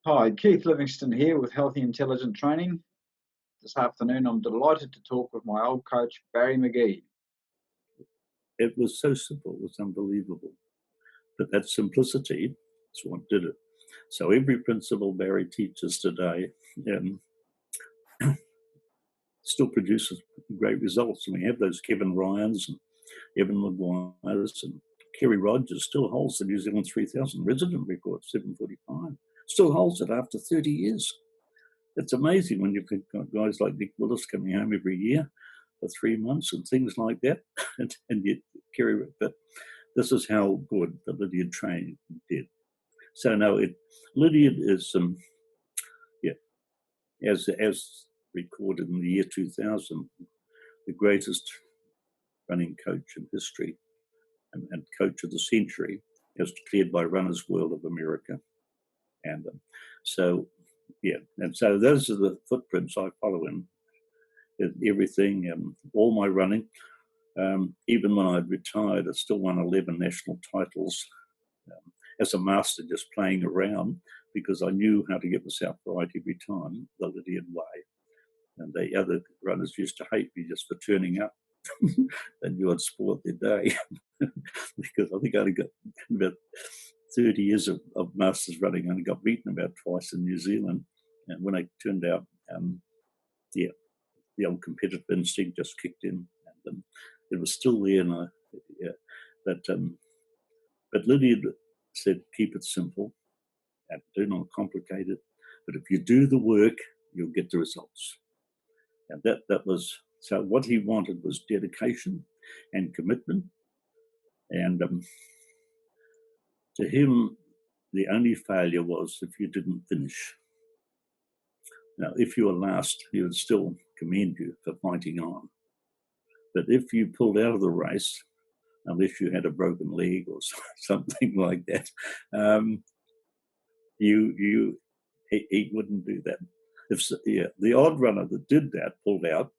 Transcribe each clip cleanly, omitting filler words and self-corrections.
Hi, Keith Livingston here with Healthy Intelligent Training. This afternoon, I'm delighted to talk with my old coach, Barry Magee. It was so simple, it was unbelievable. But that simplicity is what did it. So every principle Barry teaches today still produces great results. And we have those Kevin Ryans and Evan Maguires and Kerry Rogers still holds the New Zealand 3000 resident record, 7:45. Still holds it after 30 years. It's amazing when you've got guys like Nick Willis coming home every year for 3 months and things like that. and yet Kerry, but this is how good the Lydiard training did. So no, Lydiard is as recorded in the year 2000, the greatest running coach in history and coach of the century, as declared by Runners World of America. And so those are the footprints I follow in everything, all my running. Even when I'd retired, I still won 11 national titles as a master, just playing around, because I knew how to get myself right every time, the Lydiard way. And the other runners used to hate me just for turning up. They knew I'd spoiled their day because I think I only got about 30 years of masters running. I only got beaten about twice in New Zealand. And when I turned out, the old competitive instinct just kicked in, and it was still there. And but Lydiard said, keep it simple and do not complicate it. But if you do the work, you'll get the results. And that was, so what he wanted was dedication and commitment. And to him, the only failure was if you didn't finish. Now, if you were last, he would still commend you for fighting on. But if you pulled out of the race, unless you had a broken leg or something like that, he wouldn't do that. The odd runner that did that, pulled out,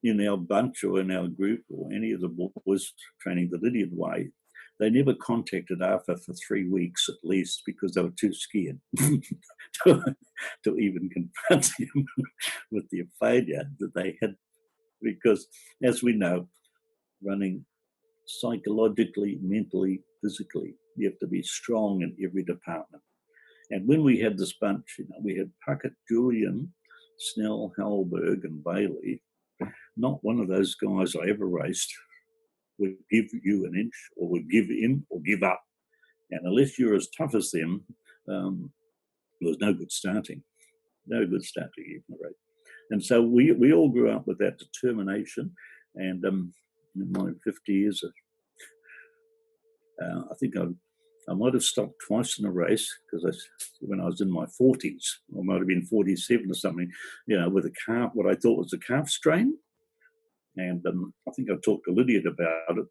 in our bunch or in our group or any of the boys training the Lydiard way, they never contacted Arthur for 3 weeks at least, because they were too scared to even confront him with their failure that they had. Because, as we know, running psychologically, mentally, physically, you have to be strong in every department. And when we had this bunch, we had Puckett, Julian, Snell, Hallberg, and Bailey. Not one of those guys I ever raced would give you an inch or would give in or give up. And unless you're as tough as them, there was no good starting. No good starting even a race. And so we all grew up with that determination. And in my 50 years, I think I might have stopped twice in a race, because when I was in my 40s, I might have been 47 or something, with a calf, what I thought was a calf strain. And I think I talked to Lydiard about it.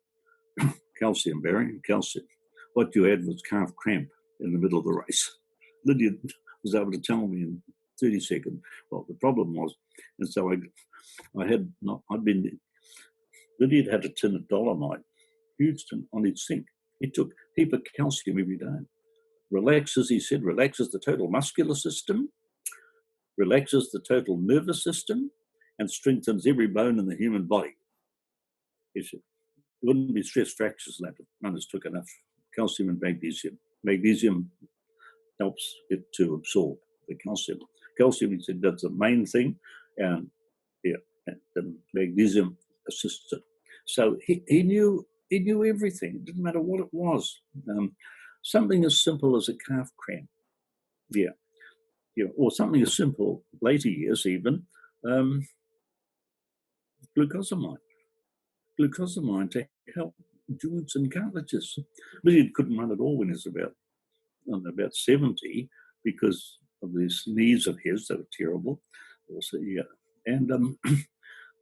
Calcium, Barry, calcium. What you had was calf cramp in the middle of the race. Lydiard was able to tell me in 30 seconds what the problem was. And so Lydiard had a tin of dolomite, huge tin, on his sink. He took a heap of calcium every day. Relaxes, he said, relaxes the total muscular system, relaxes the total nervous system, and strengthens every bone in the human body. He said, there wouldn't be stress fractures left if runners took enough calcium and magnesium. Magnesium helps it to absorb the calcium. Calcium, he said, that's the main thing, and the magnesium assists it. So he knew everything. It didn't matter what it was. Something as simple as a calf cramp, or something as simple, later years even, glucosamine to help joints and cartilages. Lydiard couldn't run at all when he was about 70 because of these knees of his that were terrible. Also, and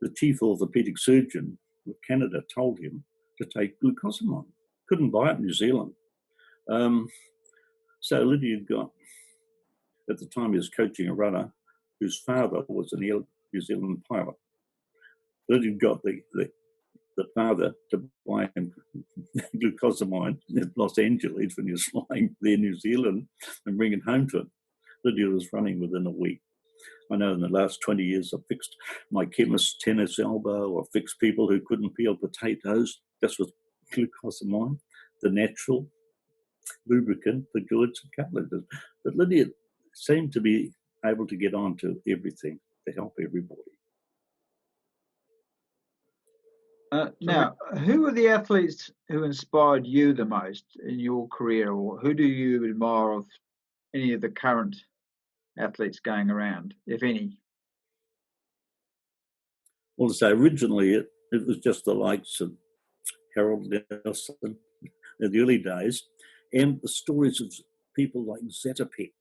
the chief orthopedic surgeon of Canada told him to take glucosamine. Couldn't buy it in New Zealand. So Lydiard got, at the time he was coaching a runner whose father was an New Zealand pilot. Lydiard got the the father to buy him glucosamine in Los Angeles when he was flying there in New Zealand and bring it home to him. Lydiard was running within a week. I know in the last 20 years I've fixed my chemist's tennis elbow, I've fixed people who couldn't peel potatoes. That's with glucosamine, the natural lubricant for joints and cartilages. But Lydiard seemed to be able to get on to everything to help everybody. Now, who are the athletes who inspired you the most in your career, or who do you admire of any of the current athletes going around, if any? Well, to say originally it was just the likes of Harold Nelson in the early days, and the stories of people like Zetterbeck.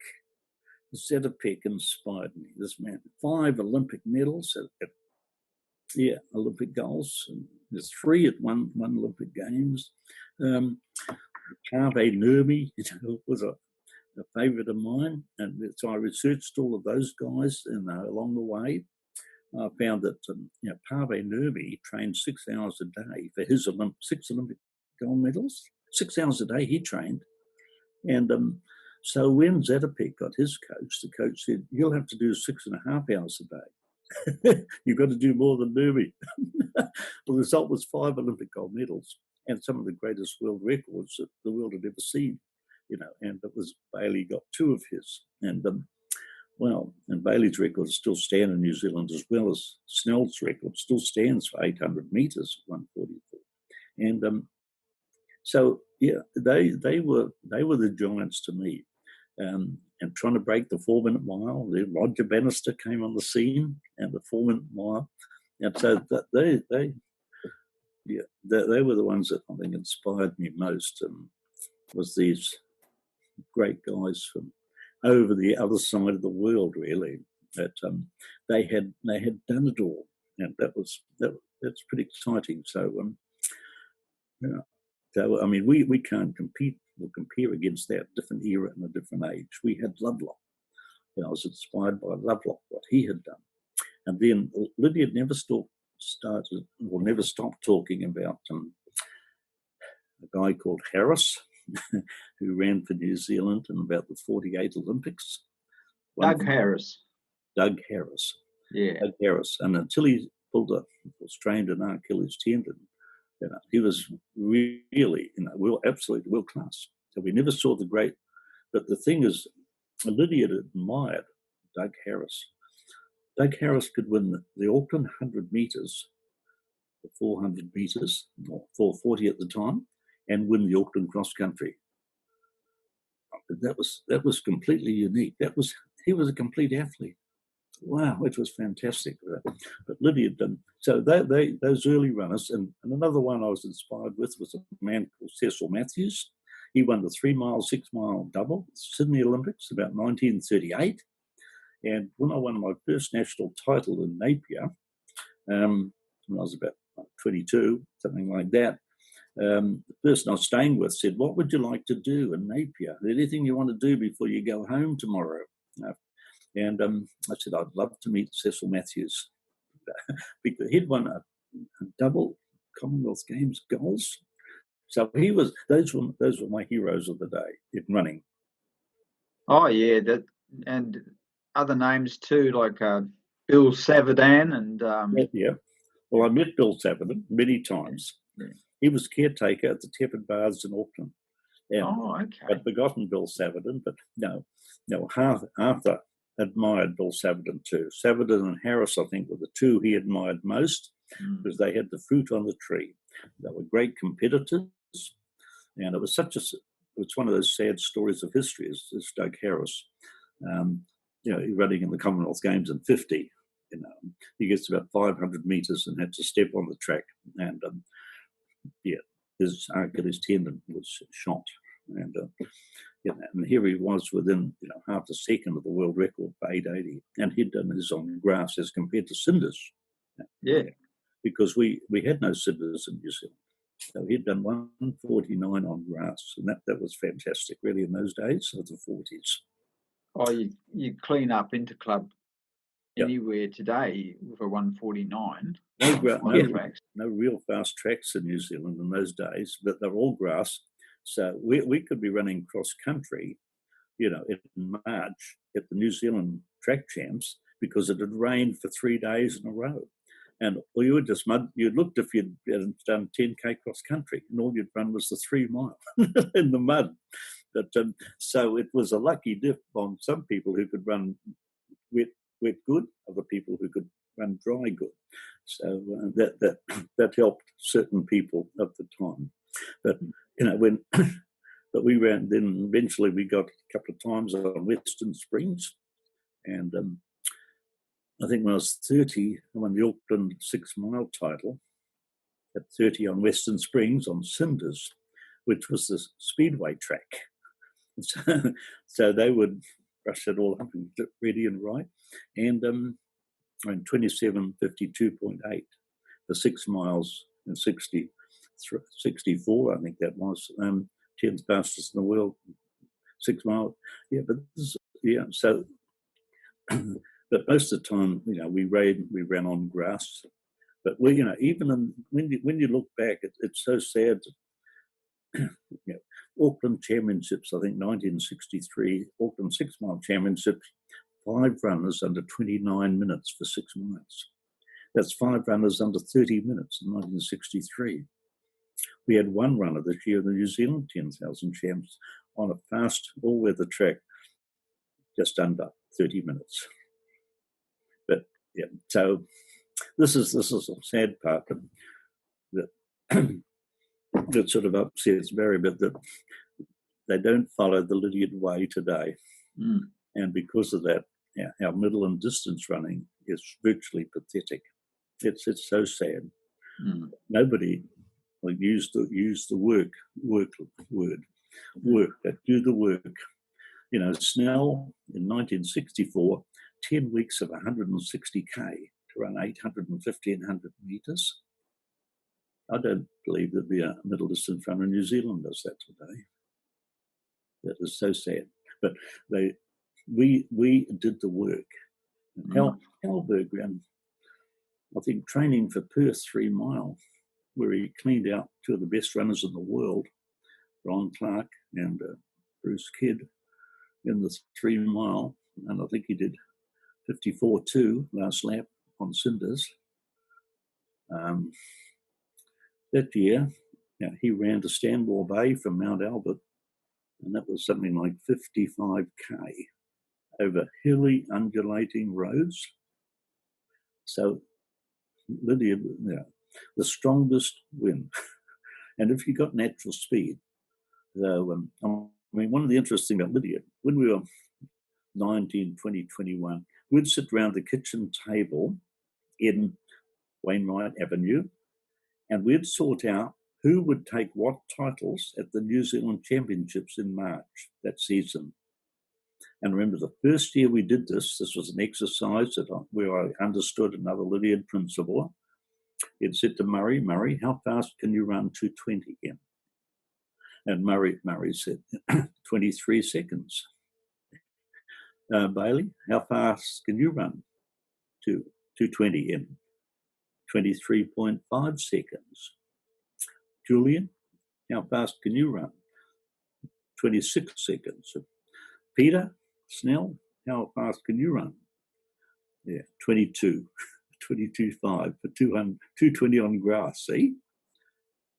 Zetterbeck inspired me. This man, 5 Olympic medals at Olympic goals. And there's 3 at one Olympic Games. Harvey Nurmi was a favourite of mine, and so I researched all of those guys, and along the way, I found that Harvey Nurmi trained 6 hours a day for his 6 Olympic gold medals. 6 hours a day he trained, and so when Zetterbeck got his coach, the coach said, "You'll have to do 6.5 hours a day. You've got to do more than Nurmi." The result was 5 Olympic gold medals and some of the greatest world records that the world had ever seen. And it was Bailey got 2 of his, and Bailey's record still stand in New Zealand, as well as Snell's record still stands for 800 meters, 144. And so they were the giants to me. And trying to break the 4-minute mile, Roger Bannister came on the scene, and the 4-minute mile, and so they were the ones that I think inspired me most. Was these great guys from over the other side of the world, really, that they had done it all, and that's pretty exciting. So so I mean, we can't compete or compare against that different era and a different age. We had Lovelock. I was inspired by Lovelock, what he had done, and then Lydiard never stopped talking about a guy called Harris, who ran for New Zealand in about the 48 Olympics. Doug Harris. Doug Harris. Yeah. Doug Harris. And until he strained an Achilles tendon, he was really, absolutely world class. So we never saw the great. But the thing is, Lydiard admired Doug Harris. Doug Harris could win the Auckland 100 meters, the 400 meters, or 440 at the time, and win the Auckland cross country. That was completely unique. He was a complete athlete. Wow, it was fantastic. But Lydiard done. So those early runners, and another one I was inspired with was a man called Cecil Matthews. He won the 3-mile, 6-mile double, Sydney Olympics, about 1938. And when I won my first national title in Napier, when I was about 22, something like that, the person I was staying with said, "What would you like to do in Napier? Anything you want to do before you go home tomorrow?" And I said, "I'd love to meet Cecil Matthews." Because he'd won a double Commonwealth Games goals. So those were my heroes of the day in running. Oh yeah, and other names too, like Bill Savadan and Yeah. Well, I met Bill Savadan many times. Yeah. He was caretaker at the Tepid Baths in Auckland. Okay. I'd forgotten Bill Savadan, but no, Arthur admired Bill Savadan too. Savadan and Harris, I think, were the 2 he admired most because they had the fruit on the tree. They were great competitors, and it was one of those sad stories of history, as Doug Harris. Running in the Commonwealth Games in 50. He gets about 500 meters and had to step on the track, and his Achilles tendon was shot, and here he was within half a second of the world record for 880, and he'd done his on grass as compared to cinders. Yeah, because we had no cinders in New Zealand, so he'd done 149 on grass, and that was fantastic, really, in those days of the 40s. Oh, you clean up Interclub anywhere today for 149. No real fast tracks in New Zealand in those days, but they're all grass. So we could be running cross country, in March at the New Zealand track champs because it had rained for 3 days in a row. And you would just you looked if you'd done 10K cross country, and all you'd run was the 3 mile in the mud. But so it was a lucky dip on some people who could run wet good, other people who could run dry good. So that helped certain people at the time. But but we ran. Then eventually we got a couple of times on Western Springs, and I think when I was 30, I won the Auckland 6 mile title at 30 on Western Springs on cinders, which was the speedway track. So they would brush it all up and get ready and right. And 27:52.8 for 6 miles and 64, I think that was, 10th fastest in the world, 6 miles. Yeah, but so, but most of the time, we ran on grass. But even when you look back, it's so sad. Auckland Championships, I think 1963, Auckland 6 mile championships, 5 runners under 29 minutes for 6 miles. That's 5 runners under 30 minutes in 1963. We had 1 runner this year in the New Zealand 10,000 champs on a fast all-weather track, just under 30 minutes. But yeah, so this is a sad part that that sort of upsets Barry, but that they don't follow the Lydiard way today. And because of that, our middle and distance running is virtually pathetic. It's so sad. Nobody will use the word, that do the work. Snell in 1964, 10 weeks of 160K to run 800 and 1,500 meters. I don't believe there'd be a middle distance runner in New Zealand does that today. That is so sad. But we did the work. Halberg ran, I think, training for Perth 3 mile, where he cleaned out 2 of the best runners in the world, Ron Clark and Bruce Kidd, in the 3 mile. And I think he did 54.2 last lap on cinders. That year, he ran to Stanmore Bay from Mount Albert, and that was something like 55K over hilly, undulating roads. So Lydiard, the strongest win. And if you got natural speed, one of the interesting about Lydiard, when we were 19, 20, 21, we'd sit around the kitchen table in Wainwright Avenue, and we'd sort out who would take what titles at the New Zealand Championships in March that season. And remember, the first year we did this was an exercise where I understood another Lydiard principle. It said to Murray, how fast can you run 220 in? And Murray said, 23 seconds. Bailey, how fast can you run to 220 in? 23.5 seconds. Julian, how fast can you run? 26 seconds. Peter, Snell, how fast can you run? 22.5 for 220 on grass, see?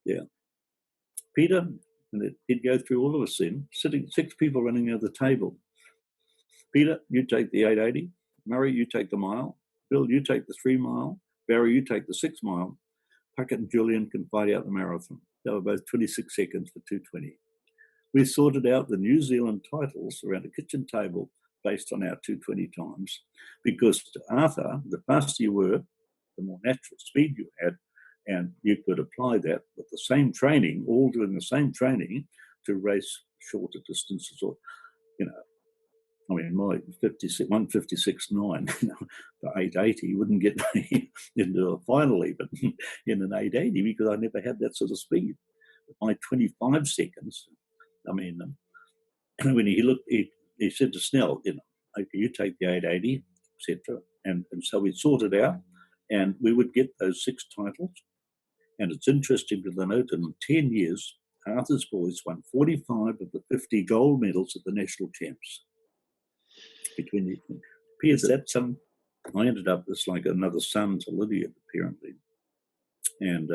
Yeah. Peter, and he'd go through all of us then, sitting 6 people running at the table. Peter, you take the 880. Murray, you take the mile. Bill, you take the 3 mile. Barry, you take the 6 mile. Puckett and Julian can fight out the marathon. They were both 26 seconds for 220. We sorted out the New Zealand titles around a kitchen table based on our 220 times, because to Arthur, the faster you were, the more natural speed you had, and you could apply that with the same training, all doing the same training, to race shorter distances. Or, my 156.9, the 880 wouldn't get me into a final even in an 880 because I never had that sort of speed. My 25 seconds, when he looked, he said to Snell, okay, you take the 880, etc. And so we sorted out, And we would get those 6 titles. And it's interesting to note in 10 years, Arthur's boys won 45 of the 50 gold medals at the national champs. Between the appears that I ended up as like another son to Lydiard, apparently. And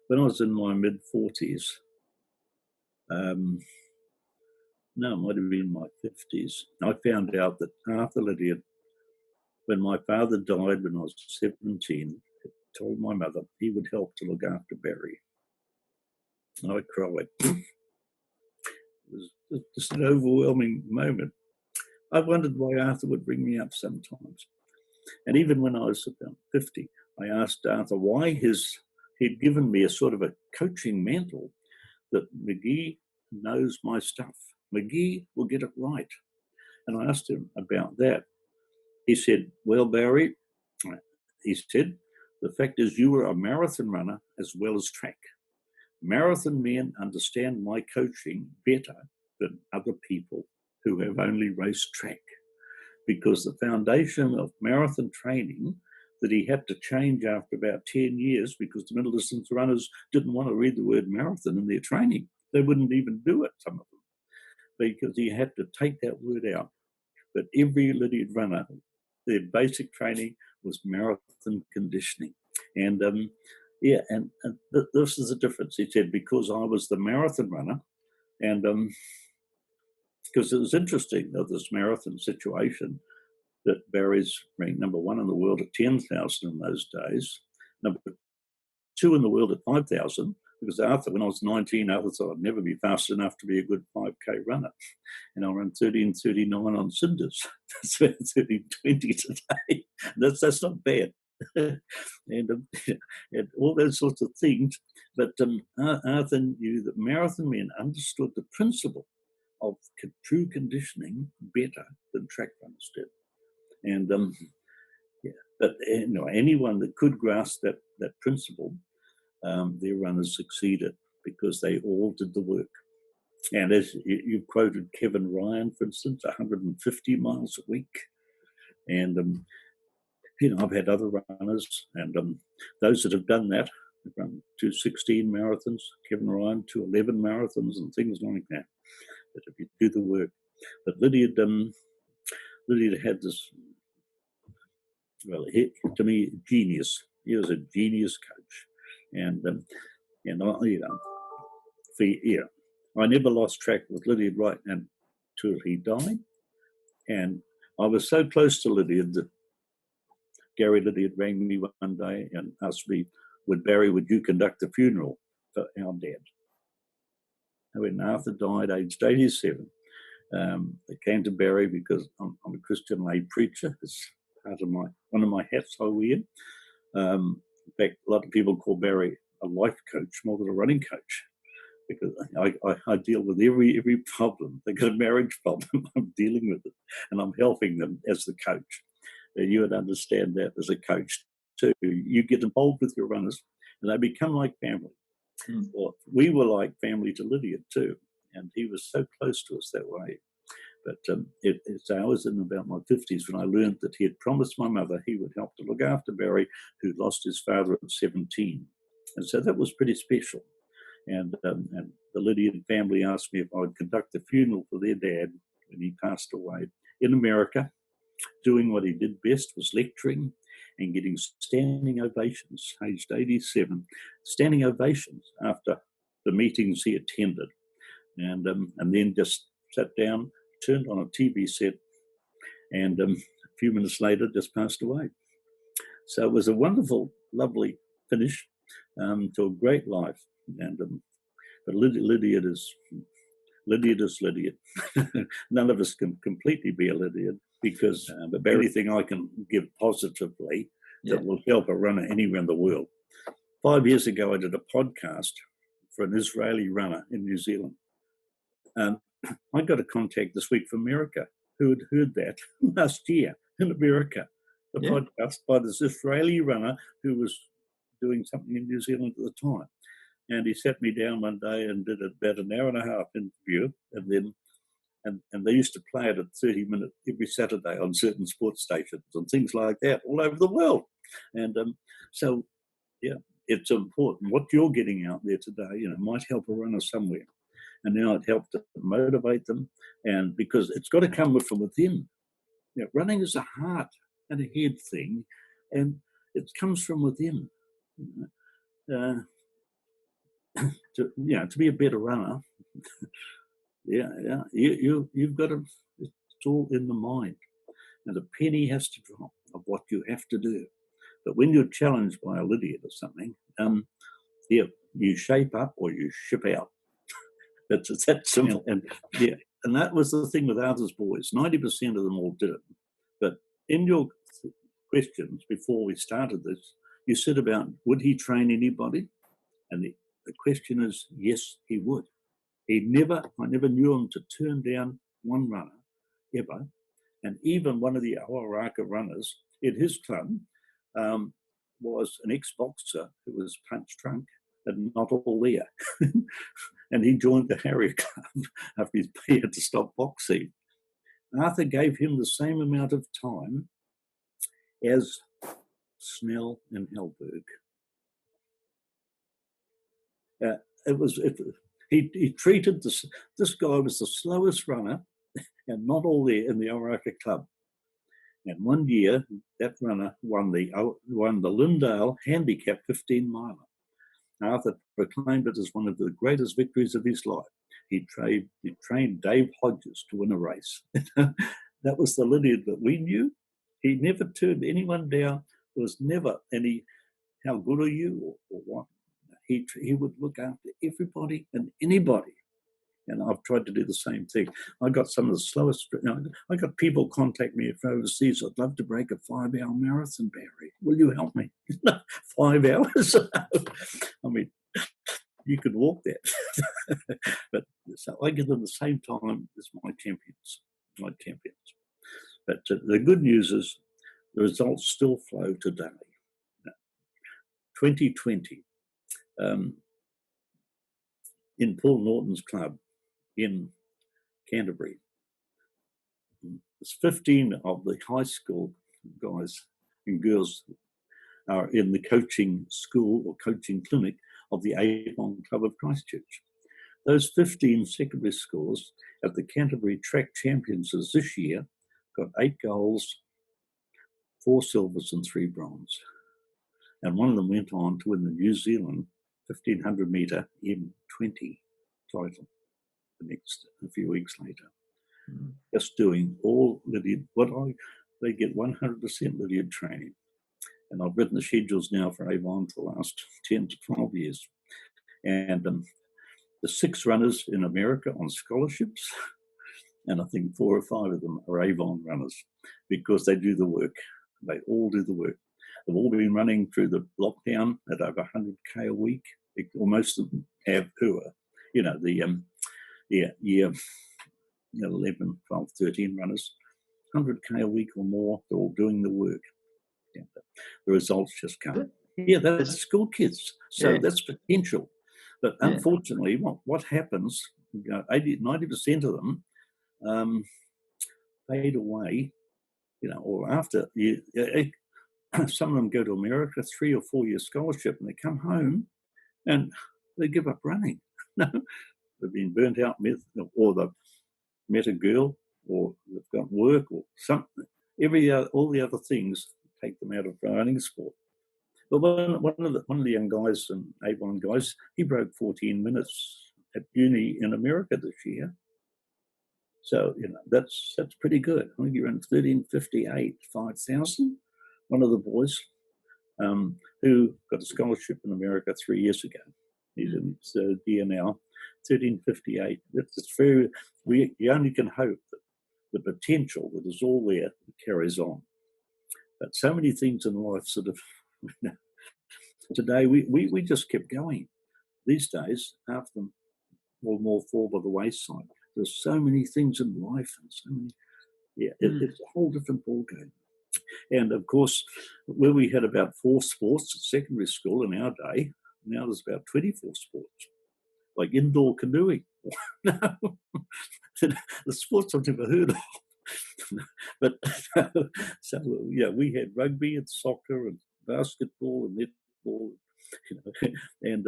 when I was in my mid-40s, no, it might have been my 50s, I found out that Arthur Lydiard, when my father died when I was 17, told my mother he would help to look after Barry. And I cried. It was just an overwhelming moment. I wondered why Arthur would bring me up sometimes. And even when I was about 50, I asked Arthur why he'd given me a sort of a coaching mantle that Magee knows my stuff. Magee will get it right. And I asked him about that. He said, well, Barry, he said, the fact is you were a marathon runner as well as track. Marathon men understand my coaching better than other people who have only raced track, because the foundation of marathon training that he had to change after about 10 years because the middle distance runners didn't want to read the word marathon in their training. They wouldn't even do it, some of them, because he had to take that word out. But every Lydiard runner, their basic training was marathon conditioning. And this is the difference. He said, because I was the marathon runner, and because it was interesting that this marathon situation, that Barry's ranked number 1 in the world at 10,000 in those days, number 2 in the world at 5,000, because Arthur, when I was 19, Arthur thought I'd never be fast enough to be a good 5K runner. And I ran 13:39 on cinders. That's about 13:20 today. That's not bad. and all those sorts of things. But Arthur knew that marathon men understood the principle of true conditioning better than track runners did. And but anyone that could grasp that principle, their runners succeeded because they all did the work. And as you quoted Kevin Ryan, for instance, 150 miles a week. And I've had other runners, and those that have done that have run 2:16 marathons, Kevin Ryan 2:11 marathons, and things like that. But if you do the work, but Lydiard had this, well, to me, genius. He was a genius coach, and I never lost track with Lydiard right until he died, and I was so close to Lydiard that Gary Lydiard rang me one day and asked me, would you conduct the funeral for our dad? And when Arthur died, aged 87, they came to Barry because I'm a Christian lay preacher. It's part of one of my hats I wear. In fact, a lot of people call Barry a life coach more than a running coach, because I deal with every problem. They got a marriage problem, I'm dealing with it, and I'm helping them as the coach. You would understand that as a coach too. You get involved with your runners, and they become like family. Well, we were like family to Lydiard too, and he was so close to us that way. But I was in about my 50s when I learned that he had promised my mother he would help to look after Barry, who lost his father at 17. And so that was pretty special. And the Lydiard family asked me if I would conduct the funeral for their dad when he passed away in America. Doing what he did best was lecturing and getting standing ovations, aged 87, standing ovations after the meetings he attended. And then just sat down, turned on a TV set, and a few minutes later just passed away. So it was a wonderful, lovely finish to a great life. And but Lydiard is Lydiard. None of us can completely be a Lydiard, because but anything I can give positively that will help a runner anywhere in the world. 5 years ago, I did a podcast for an Israeli runner in New Zealand. I got a contact this week from America who had heard that last year in America, the podcast by this Israeli runner who was doing something in New Zealand at the time. And he sat me down one day and did about an hour and a half interview, and then and they used to play it at 30 minutes every Saturday on certain sports stations and things like that all over the world. And so, yeah, it's important. What you're getting out there today, might help a runner somewhere. And now it helped to motivate them. And because it's got to come from within. Running is a heart and a head thing, and it comes from within. To be a better runner, you've got to. It's all in the mind, and a penny has to drop of what you have to do. But when you're challenged by a Lydiard or something, you shape up or you ship out. It's that simple. And that was the thing with Arthur's boys. 90% of them all did it. But in your questions before we started this, you said about would he train anybody? And the question is, yes, he would. I never knew him to turn down one runner ever. And even one of the Awaraka runners in his club was an ex-boxer who was punch drunk and not all there. And he joined the Harrier Club after he had to stop boxing. Arthur gave him the same amount of time as Snell and Hellberg. He treated this guy was the slowest runner and not all there in the Awaraka Club. And one year, that runner won the Lyndale Handicap 15-miler. Arthur proclaimed it as one of the greatest victories of his life. He trained Dave Hodges to win a race. That was the Lydiard that we knew. He never turned anyone down. There was never any, how good are you or what. He would look after everybody and anybody. And I've tried to do the same thing. I got some of the slowest, I got people contact me from overseas. I'd love to break a 5-hour marathon, Barry. Will you help me? 5 hours? I mean, you could walk that. But so I give them the same time as my champions. But the good news is the results still flow today. 2020, in Paul Norton's club in Canterbury, there's 15 of the high school guys and girls are in the coaching school or coaching clinic of the Avon Club of Christchurch. Those 15 secondary schools at the Canterbury Track Championships this year got 8 golds, 4 silvers and 3 bronze. And one of them went on to win the New Zealand 1500 metre M20 title a few weeks later. Just doing all Lydiard, they get 100% Lydiard training. And I've written the schedules now for Avon for the last 10 to 12 years. And the 6 runners in America on scholarships, and I think 4 or 5 of them are Avon runners because they do the work. They all do the work. They've all been running through the lockdown at over 100K a week. Most of them have who are, year 11, 12, 13 runners, 100K a week or more. They're all doing the work. Yeah, the results just come. Yeah, that's school kids. So that's potential. But unfortunately, what happens, 90% of them fade away, or after some of them go to America, 3 or 4 year scholarship, and they come home and they give up running. They've been burnt out, or they've met a girl, or they've got work, or something. All the other things take them out of running sport. But one of the young guys, and Avon guys, he broke 14 minutes at uni in America this year. So that's pretty good. I think he ran 13:58, 5,000. One of the boys who got a scholarship in America 3 years ago. He's in his third year now. 13:58. That's very. You only can hope that the potential that is all there carries on. But so many things in life sort of. Today we just kept going. These days, half of them more fall by the wayside. There's so many things in life, and so many. It's a whole different ballgame. And of course, where we had about 4 sports at secondary school in our day, now there's about 24 sports, like indoor canoeing. The sports I've never heard of. But so we had rugby and soccer and basketball and netball, and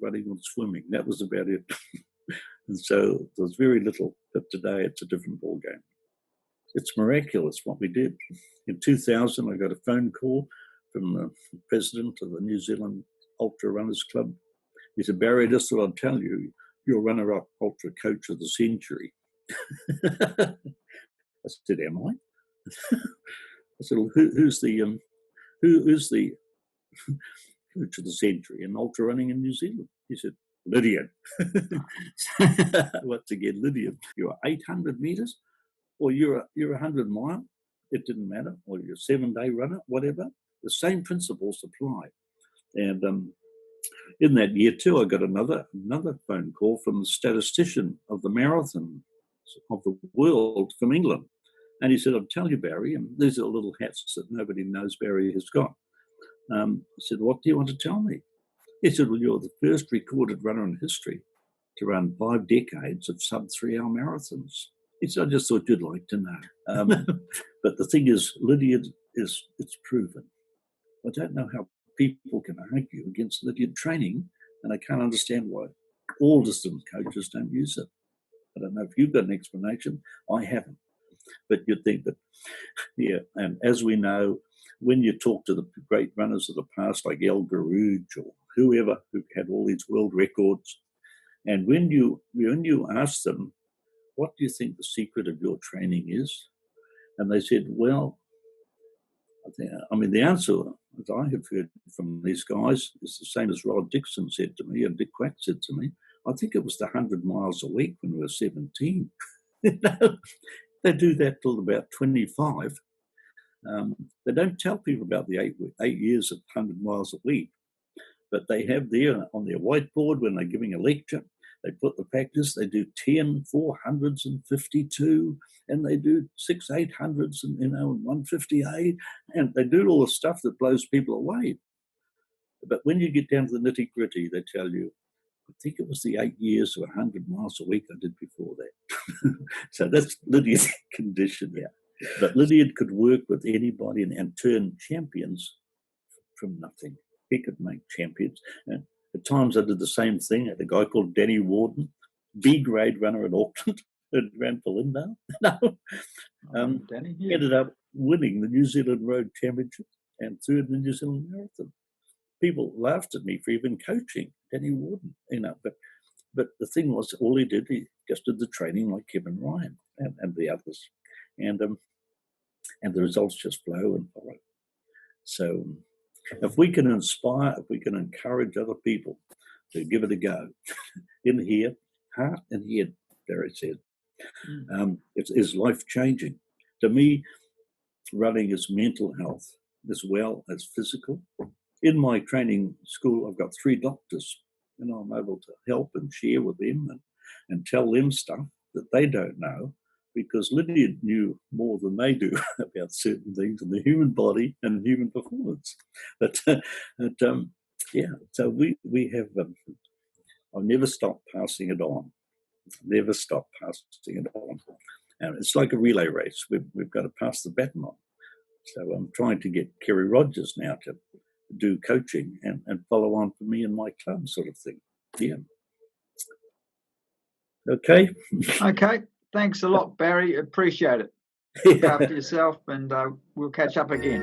running and swimming. That was about it. And so there was very little, but today it's a different ballgame. It's miraculous what we did. In 2000, I got a phone call from the president of the New Zealand Ultra Runners Club. He said, "Barry, this is what I'll tell you. You're runner-up ultra coach of the century." I said, "Am I?" I said, "Well, who is the coach of the century in ultra running in New Zealand?" He said, "Lydiard." Once again, Lydiard. You're 800 meters, or you're 100 mile. It didn't matter. Or you're a 7-day runner, whatever. The same principles apply. And in that year too, I got another phone call from the statistician of the marathon of the world from England. And he said, "I'll tell you, Barry," and these are little hats that nobody knows Barry has got. I said, "What do you want to tell me?" He said, "Well, you're the first recorded runner in history to run 5 decades of sub-3-hour marathons." He said, "I just thought you'd like to know." But the thing is, Lydiard it's proven. I don't know how people can argue against Lydiard training, and I can't understand why all distance coaches don't use it. I don't know if you've got an explanation. I haven't. But you'd think that, and as we know, when you talk to the great runners of the past, like El Garouge or whoever who had all these world records, and when you ask them, "What do you think the secret of your training is?" and they said, "Well," the answer, as I have heard from these guys, is the same as Rod Dixon said to me and Dick Quack said to me. "I think it was the 100 miles a week when we were 17. They do that till about 25. They don't tell people about the 8 years of 100 miles a week, but they have there on their whiteboard when they're giving a lecture, they put the practice, they do 10 400s and 52, and they do 6 800s and 158, and they do all the stuff that blows people away. But when you get down to the nitty-gritty, they tell you, "I think it was the 8 years of 100 miles a week I did before that." So that's Lydiard's condition. Yeah. But Lydiard could work with anybody and turn champions from nothing. He could make champions. And at times I did the same thing. I had a guy called Danny Warden, B-grade runner at Auckland, who ran for Lindale. Danny, He ended up winning the New Zealand Road Championship and third in the New Zealand Marathon. People laughed at me for even coaching Danny Warden, but the thing was, all he did, he just did the training like Kevin Ryan and the others, and the results just flow and follow. So if we can inspire, if we can encourage other people to give it a go, in here, heart and head, Barry said, it's life-changing. To me, running is mental health as well as physical. In my training school, I've got 3 doctors, and I'm able to help and share with them and tell them stuff that they don't know, because Lydiard knew more than they do about certain things in the human body and human performance. But so we have. I've never stopped passing it on. Never stop passing it on. And it's like a relay race. We've got to pass the baton on. So I'm trying to get Kerry Rogers now to do coaching and follow on for me in my club, sort of thing. Yeah. Okay. Okay. Thanks a lot, Barry. Appreciate it. Look after yourself, and we'll catch up again.